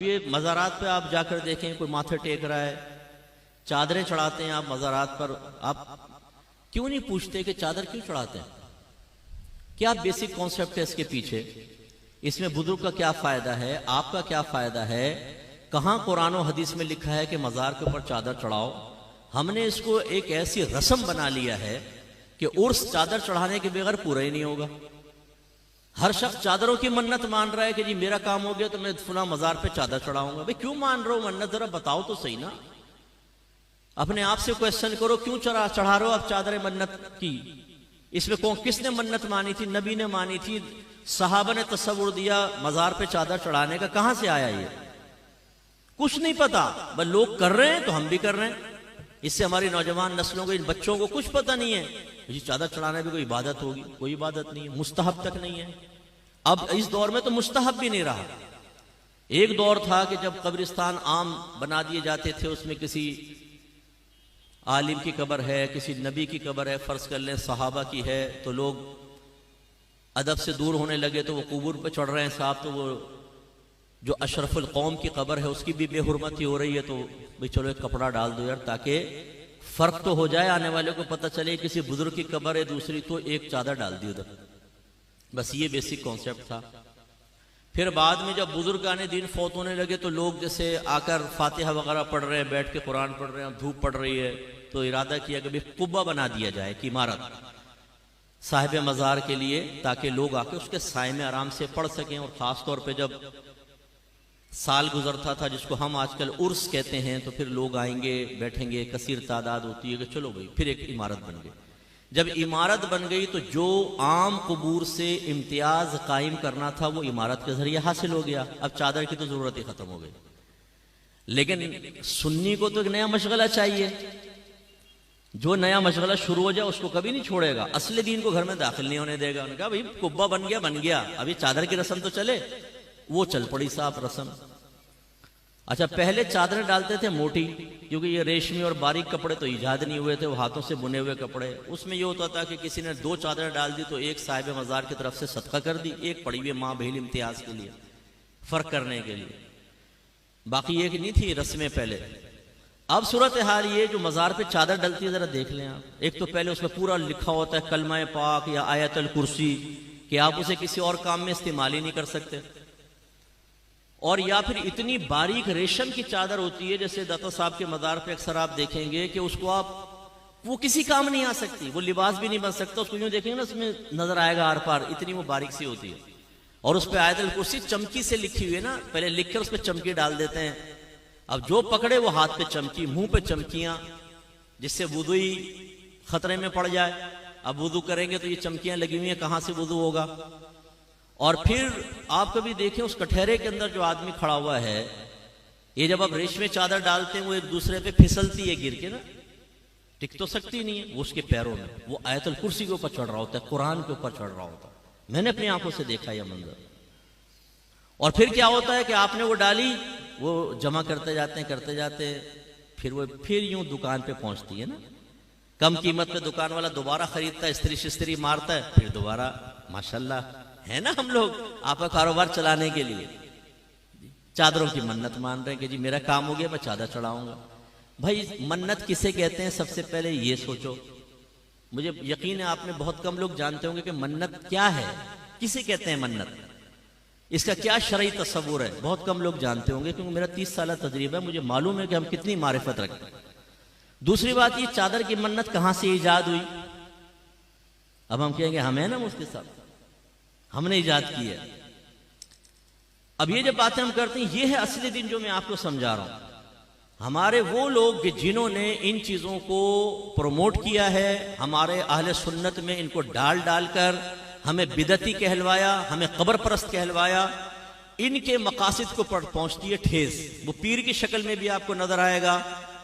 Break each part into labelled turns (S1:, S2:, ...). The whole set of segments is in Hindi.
S1: ये मज़ारात पे आप जाकर देखें, कोई माथे टेक रहा है, चादरें चढ़ाते हैं आप मज़ारात पर। आप क्यों नहीं पूछते कि चादर क्यों चढ़ाते हैं? क्या बेसिक कॉन्सेप्ट है इसके पीछे? इसमें बुजुर्ग का क्या फ़ायदा है, आपका क्या फ़ायदा है? कहाँ कुरान और हदीस में लिखा है कि मज़ार के ऊपर चादर चढ़ाओ? हमने इसको एक ऐसी रस्म बना लिया है कि उर्स चादर चढ़ाने के बगैर पूरा ही नहीं होगा। हर शख्स चादरों की मन्नत मान रहा है कि जी मेरा काम हो गया तो मैं फुला मजार पे चादर चढ़ाऊंगा। भाई क्यों मान रहे हो मन्नत, जरा बताओ तो सही ना। अपने आप से क्वेश्चन करो, क्यों चढ़ा रहे हो आप चादरें मन्नत की? इसमें कौन किसने मन्नत मानी थी? नबी ने मानी थी, सहाबा ने तस्वुर दिया मजार पे चादर चढ़ाने का। कहां से आया ये? कुछ नहीं पता, बस लोग कर रहे हैं तो हम भी कर रहे हैं। इससे हमारी नौजवान नस्लों को, इन बच्चों को कुछ पता नहीं है जी चादर चढ़ाना भी कोई इबादत होगी। कोई इबादत नहीं है, मुस्तहब तक नहीं है। अब इस दौर में तो मुस्तहब भी नहीं रहा। एक दौर था कि जब कब्रिस्तान आम बना दिए जाते थे, उसमें किसी आलिम की कब्र है, किसी नबी की कब्र है, फर्ज कर लें सहाबा की है, तो लोग अदब से दूर होने लगे। तो वो कुबूर पे चढ़ रहे हैं साहब, तो वो जो अशरफुल कौम की कब्र है उसकी भी बेहुरमती हो रही है। तो भाई चलो एक कपड़ा डाल दो यार, ताकि फर्क तो हो जाए, आने वाले को पता चले किसी बुजुर्ग की कब्र है दूसरी, तो एक चादर डाल दी उधर। बस ये बेसिक कॉन्सेप्ट था। फिर बाद में जब बुजुर्ग आने दिन फौत होने लगे तो लोग जैसे आकर फातिहा वगैरह पढ़ रहे हैं, बैठ के कुरान पढ़ रहे हैं, धूप पड़ रही है, तो इरादा किया कि कुब्बा बना दिया जाए कि इमारत साहिब मज़ार के लिए, ताकि लोग आके उसके साए में आराम से पढ़ सकें। और ख़ास तौर पे जब साल गुजरता था, जिसको हम आजकल उर्स कहते हैं, तो फिर लोग आएंगे, बैठेंगे, कसीर तादाद होती है कि चलो भाई फिर एक इमारत बन गई। जब इमारत बन गई तो जो आम कबूर से इम्तियाज कायम करना था वो इमारत के जरिए हासिल हो गया। अब चादर की तो जरूरत ही खत्म हो गई। लेकिन सुन्नी को तो एक नया मशगला चाहिए। जो नया मशगला शुरू हो जाए उसको कभी नहीं छोड़ेगा, असली दीन को घर में दाखिल नहीं होने देगा। उन्होंने कहा भाई कुब्बा बन गया, अभी चादर की रस्म तो चले। वो चल पड़ी साहब रस्म। अच्छा, पहले चादरें डालते थे मोटी, क्योंकि ये रेशमी और बारीक कपड़े तो ईजाद नहीं हुए थे, वो हाथों से बुने हुए कपड़े। उसमें ये होता था कि किसी ने 2 चादरें डाल दी तो एक साहिब मज़ार की तरफ से सदका कर दी, एक पड़ी हुई माँ बहन इम्तियाज के लिए, फर्क करने के लिए। बाकी एक नहीं थी रस्में पहले। अब सूरत हाल ये जो मज़ार पे चादर डलती है, जरा देख लें आप। एक तो पहले उसमें पूरा लिखा होता है कलमा पाक या आयतल कुर्सी, कि आप उसे किसी और काम में इस्तेमाल ही नहीं कर सकते। और या फिर इतनी बारीक रेशम की चादर होती है, जैसे दाता साहब के मज़ार पे अक्सर आप देखेंगे कि उसको वो किसी काम नहीं आ सकती, वो लिबास भी नहीं बन सकता। उसको यूं देखेंगे ना, उसमें नजर आएगा आर पार, इतनी वो बारीक सी होती है। और उस पर आयतल कुर्सी चमकी से लिखी हुई है ना, पहले लिख कर उस पर चमकी डाल देते हैं। अब जो पकड़े वो हाथ पे चमकी, मुंह पे चमकियां, जिससे वुदू ही खतरे में पड़ जाए। अब वुदू करेंगे तो ये चमकियां लगी हुई हैं, कहां से वुदू होगा? और फिर आप कभी देखें उस कठहरे के अंदर जो आदमी खड़ा हुआ है, ये जब आप रेशमी चादर डालते हैं वो एक दूसरे पे फिसलती है गिर के ना, टिक तो सकती नहीं है। वो उसके पैरों में वो आयतल कुर्सी के ऊपर चढ़ रहा होता है, कुरान के ऊपर चढ़ रहा होता है। मैंने अपनी आंखों से देखा यह मंजर। और फिर क्या होता है कि आपने वो डाली, वो जमा करते जाते, फिर यूं दुकान पे पहुंचती है ना, कम कीमत पे दुकान वाला दोबारा खरीदता है, स्त्री शिस्त्री मारता है, फिर दोबारा। माशाल्लाह है ना, हम लोग आपका कारोबार चलाने के लिए चादरों की मन्नत मान रहे हैं कि जी मेरा काम हो गया, मैं चादर चढ़ाऊंगा। भाई मन्नत किसे कहते हैं? सबसे पहले ये सोचो। मुझे यकीन है आपने बहुत कम लोग जानते होंगे कि मन्नत क्या है, किसे कहते हैं मन्नत, इसका क्या शरई तस्वुर है। बहुत कम लोग जानते होंगे, क्योंकि मेरा 30 साल तजरीबा है, मुझे मालूम है कि हम कितनी मारिफत रखते हैं। दूसरी बात, ये चादर की मन्नत कहां से ईजाद हुई? अब हम कहेंगे हम है ना मुफ्ती साहब, हमने इजाद की है। अब ये जब बातें हम करते हैं, ये है असली दिन जो मैं आपको समझा रहा हूं। हमारे वो लोग जिन्होंने इन चीजों को प्रमोट किया है, हमारे अहले सुन्नत में इनको डाल डालकर हमें बिदती कहलवाया, हमें कब्र परस्त कहलवाया, इनके मकासिद को पहुंचती है ठेस। वो पीर की शक्ल में भी आपको नजर आएगा,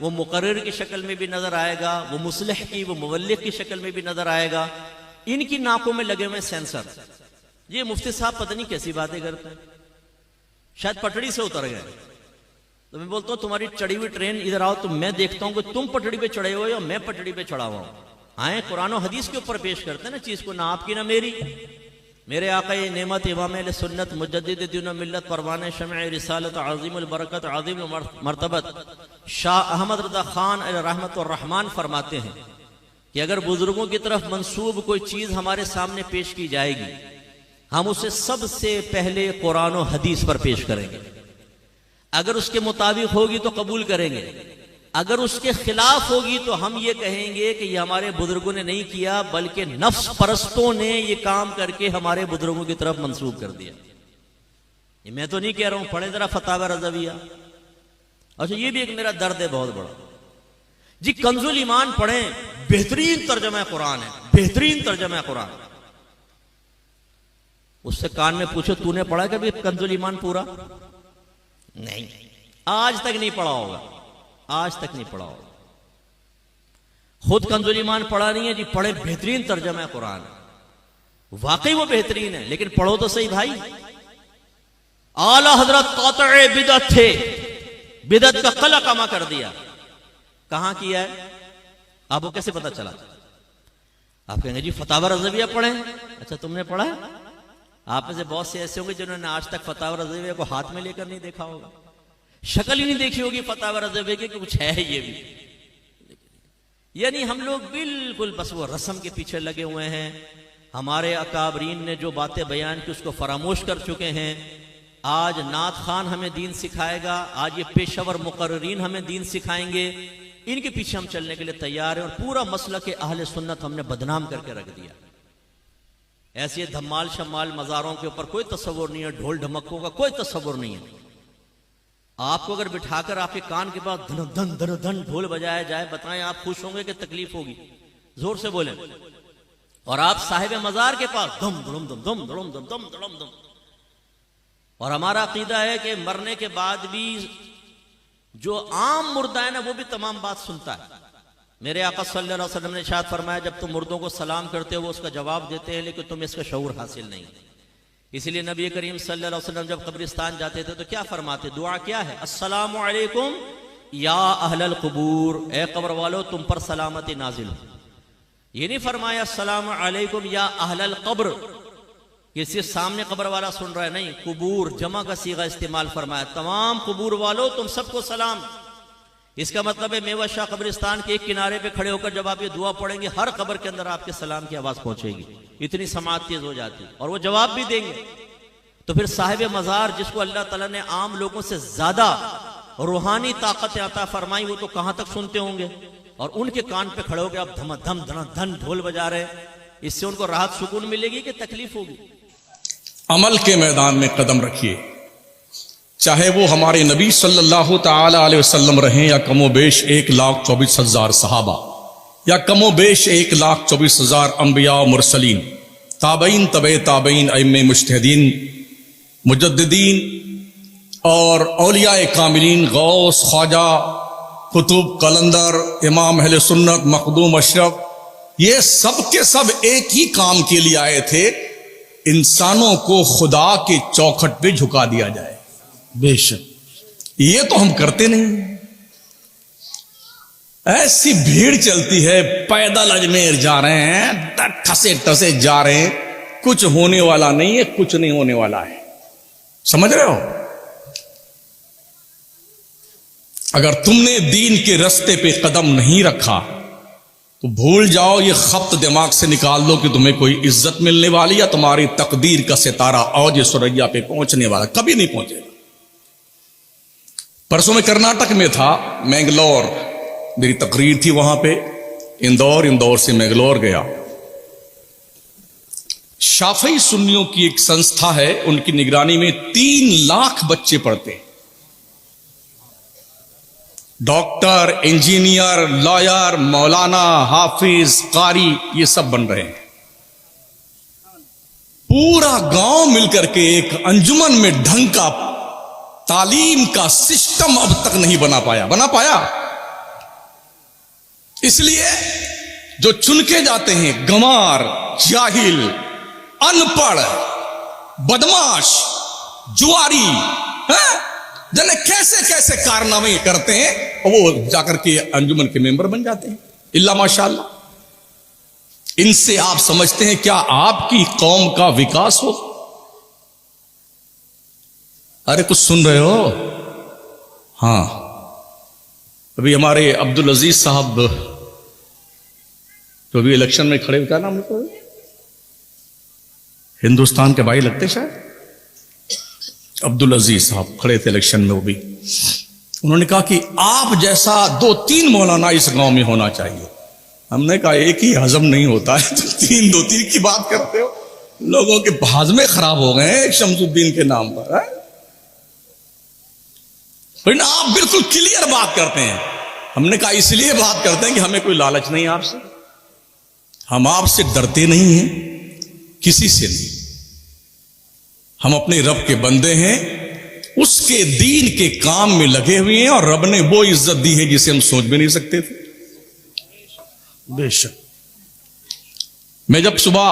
S1: वो मुकर्रिर की शक्ल में भी नजर आएगा, वो मुस्लिह की, वो मुवल्लिग की शक्ल में भी नजर आएगा। इनकी नाकों में लगे हुए सेंसर। ये मुफ्ती साहब पता नहीं कैसी बातें करते हैं, शायद पटड़ी से उतर गए। तो मैं बोलता हूं तुम्हारी चढ़ी हुई ट्रेन इधर आओ, तो मैं देखता हूं कि तुम पटड़ी पे चढ़े हो या मैं पटड़ी पे चढ़ा हुआ हूं। आए कुरान और हदीस के ऊपर पेश करते हैं ना चीज को, ना आपकी ना मेरी। मेरे आका नेमत इमाम अहले सुन्नत मुजद्दिद दीन व मिल्लत परवाने शमअ रिसालत अज़ीमुल बरकत अज़ीमुल मर्तबत शाह अहमद रज़ा खान रहमत व रहमान फरमाते हैं कि अगर बुजुर्गों की तरफ मंसूब कोई चीज हमारे सामने पेश की जाएगी, हम उसे सबसे पहले कुरान और हदीस पर पेश करेंगे। अगर उसके मुताबिक होगी तो कबूल करेंगे, अगर उसके खिलाफ होगी तो हम ये कहेंगे कि ये हमारे बुजुर्गों ने नहीं किया, बल्कि नफ्स परस्तों ने ये काम करके हमारे बुजुर्गों की तरफ मंसूब कर दिया। ये मैं तो नहीं कह रहा हूं, पढ़े जरा फतावा रज़विया। अच्छा, ये भी एक मेरा दर्द है बहुत बड़ा जी। कंजुल ईमान पढ़ें, बेहतरीन तर्जमा कुरान है, बेहतरीन तर्जमा कुरान। उससे कान में पूछो, तूने पढ़ा कभी कंजुल ईमान पूरा? नहीं, आज तक नहीं पढ़ा होगा, आज तक नहीं पढ़ा होगा। खुद कंजुल ईमान पढ़ा नहीं है जी, पढ़े बेहतरीन तर्जमा कुरान। वाकई वो बेहतरीन है, लेकिन पढ़ो तो सही भाई। आला हजरत कातए बिदअत थे, बिदअत का कला कमा कर दिया। कहां किया है? आपको कैसे पता चला? आप कहेंगे जी फतावा रज़विया पढ़े। अच्छा, तुमने पढ़ा है? आप में से बहुत से ऐसे होंगे जिन्होंने आज तक फतावा रज़विया को हाथ में लेकर नहीं देखा होगा, शक्ल ही नहीं देखी होगी फतावा रज़विया की कि कुछ है ये भी। यानी हम लोग बिल्कुल बस वो रस्म के पीछे लगे हुए हैं। हमारे अकाबरीन ने जो बातें बयान की उसको फरामोश कर चुके हैं। आज नात खान हमें दीन सिखाएगा, आज ये पेशावर मुकर्रीन हमें दीन सिखाएंगे। इनके पीछे हम चलने के लिए तैयार हैं और पूरा मसला के अहले सुन्नत हमने बदनाम करके रख दिया। ऐसे धमाल शमाल मज़ारों के ऊपर कोई तस्वुर नहीं है, ढोल ढमक्कों का कोई तस्वुर नहीं है। आपको अगर बिठाकर आपके कान के पास धन धन धन धन ढोल बजाया जाए, बताएं आप खुश होंगे कि तकलीफ होगी? जोर से बोलें। और आप साहिब मज़ार के पास धम धुम धम धम धम धम धम धम धम। और हमारा अकीदा है कि मरने के बाद भी जो आम मुर्दा है ना, वो भी तमाम बात सुनता है। मेरे आका सल्लल्लाहु अलैहि वसल्लम ने इरशाद फरमाया, जब तुम मुर्दों को सलाम करते हो वो उसका जवाब देते हैं, लेकिन तुम्हें इसका शऊर हासिल नहीं। इसलिए नबी करीम सल्लल्लाहु अलैहि वसल्लम जब कब्रिस्तान जाते थे तो क्या फरमाते? दुआ क्या है? अस्सलामु अलैकुम या अहलल कुबूर, ए कब्र वालों तुम पर सलामती नाजिल हो। ये नहीं फरमाया अस्सलामु अलैकुम या अहलल कब्र, ये सिर्फ सामने कब्र वाला सुन रहा है, नहीं, कुबूर जमा का सीगा इस्तेमाल फरमाया, तमाम कुबूर वालों तुम सबको सलाम। इसका मतलब है मेवा शाह कब्रिस्तान के एक किनारे पे खड़े होकर जब आप ये दुआ पढ़ेंगे, हर कब्र के अंदर आपके सलाम की आवाज पहुंचेगी। इतनी समाअत तेज हो जाती, और वो जवाब भी देंगे। तो फिर साहिब मज़ार, जिसको अल्लाह ताला ने आम लोगों से ज्यादा रूहानी ताकत अता फरमाई, वो तो कहां तक सुनते होंगे? और उनके कान पे खड़े होकर आप धम धम धन धन ढोल बजा रहे, इससे उनको राहत सुकून मिलेगी कि तकलीफ होगी?
S2: अमल के मैदान में कदम रखिए, चाहे वो हमारे नबी सल्लल्लाहु ताला अलैहि वसल्लम रहें या कमोबेश 1,24,000 सहाबा, या कमोबेश 1,24,000 अंबिया मुरसलीन, ताबईन तबे ताबईन, अइम्मे मुज्तहिदीन, मुजद्दिदीन और औलियाए कामिलीन, गौस, ख्वाजा, कुतुब, कलंदर, इमाम अहले सुन्नत, मखदूम, अशरफ, ये सब के सब एक ही काम के लिए आए थे, इंसानों को खुदा के चौखट पे झुका दिया जाए। बेशक ये तो हम करते नहीं। ऐसी भीड़ चलती है, पैदल अजमेर जा रहे हैं, ठसे ठसे जा रहे हैं, कुछ होने वाला नहीं है, कुछ नहीं होने वाला है। समझ रहे हो? अगर तुमने दीन के रास्ते पे कदम नहीं रखा तो भूल जाओ, ये खप्त दिमाग से निकाल दो कि तुम्हें कोई इज्जत मिलने वाली या तुम्हारी तकदीर का सितारा औज सुरैया पे पहुंचने वाला, कभी नहीं पहुंचेगा। परसों में कर्नाटक में था, मैंगलोर, मेरी तकरीर थी वहां पे, इंदौर से मैंगलोर गया। शाफई सुन्नियों की एक संस्था है, उनकी निगरानी में 3 लाख बच्चे पढ़ते हैं। डॉक्टर, इंजीनियर, लॉयर, मौलाना, हाफिज, कारी, ये सब बन रहे हैं। पूरा गांव मिलकर के एक अंजुमन में ढंग का तालीम का सिस्टम अब तक नहीं बना पाया। इसलिए जो चुन के जाते हैं गंवार, जाहिल, अनपढ़, बदमाश, जुआरी, जाने कैसे कैसे कारनामे करते हैं, और वो जाकर के अंजुमन के मेंबर बन जाते हैं। इल्ला माशाअल्लाह। इनसे आप समझते हैं क्या आपकी कौम का विकास हो? अरे कुछ सुन रहे हो? हाँ, अभी हमारे अब्दुल अजीज साहब तो अभी इलेक्शन में खड़े, क्या नाम उनका, हिंदुस्तान के भाई लगते शायद, अब्दुल अजीज साहब खड़े थे इलेक्शन में। वो भी उन्होंने कहा कि आप जैसा 2-3 मौलाना इस गांव में होना चाहिए। हमने कहा एक ही हजम नहीं होता है, तो 2-3 की बात करते हो। लोगों के हाजमे खराब हो गए हैं शमसुद्दीन के नाम पर है? ना आप बिल्कुल क्लियर बात करते हैं। हमने कहा इसलिए बात करते हैं कि हमें कोई लालच नहीं आपसे, हम आपसे डरते नहीं हैं, किसी से नहीं। हम अपने रब के बंदे हैं, उसके दीन के काम में लगे हुए हैं, और रब ने वो इज्जत दी है जिसे हम सोच भी नहीं सकते थे। बेशक। मैं जब सुबह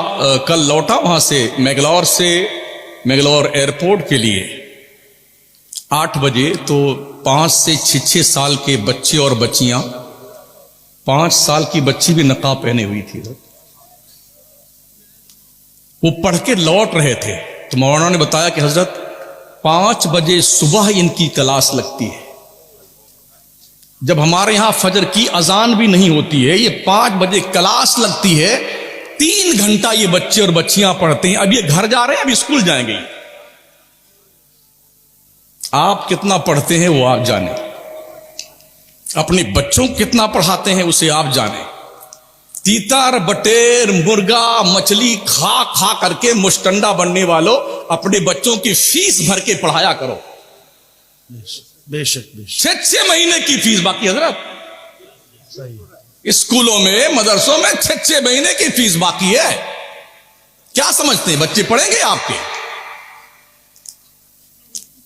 S2: कल लौटा वहां से मैंगलोर एयरपोर्ट के लिए 8 बजे, तो 5 से 6 साल के बच्चे और बच्चियां, 5 साल की बच्ची भी नकाब पहने हुई थी, वो पढ़ के लौट रहे थे। तो मौलाना ने बताया कि हजरत 5 बजे सुबह इनकी क्लास लगती है। जब हमारे यहां फजर की अजान भी नहीं होती है, ये 5 बजे क्लास लगती है। 3 घंटा ये बच्चे और बच्चियां पढ़ते हैं। अब ये घर जा रहे हैं, अब स्कूल जाएंगे। आप कितना पढ़ते हैं वो आप जाने, अपने बच्चों को कितना पढ़ाते हैं उसे आप जाने। तीतर बटेर मुर्गा मछली खा खा करके मुश्तंडा बनने वालों, अपने बच्चों की फीस भर के पढ़ाया करो। बेशक 6 महीने की फीस बाकी हजरत, स्कूलों में मदरसों में 6 महीने की फीस बाकी है। क्या समझते हैं बच्चे पढ़ेंगे आपके?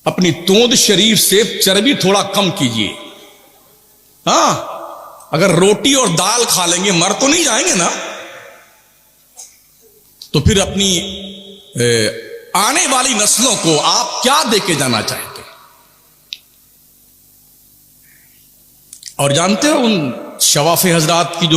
S2: अपनी तोंद शरीफ से चर्बी थोड़ा कम कीजिए। हाँ, अगर रोटी और दाल खा लेंगे मर तो नहीं जाएंगे ना। तो फिर अपनी आने वाली नस्लों को आप क्या देके जाना चाहते? और जानते हो उन शवाफे हजरात की जो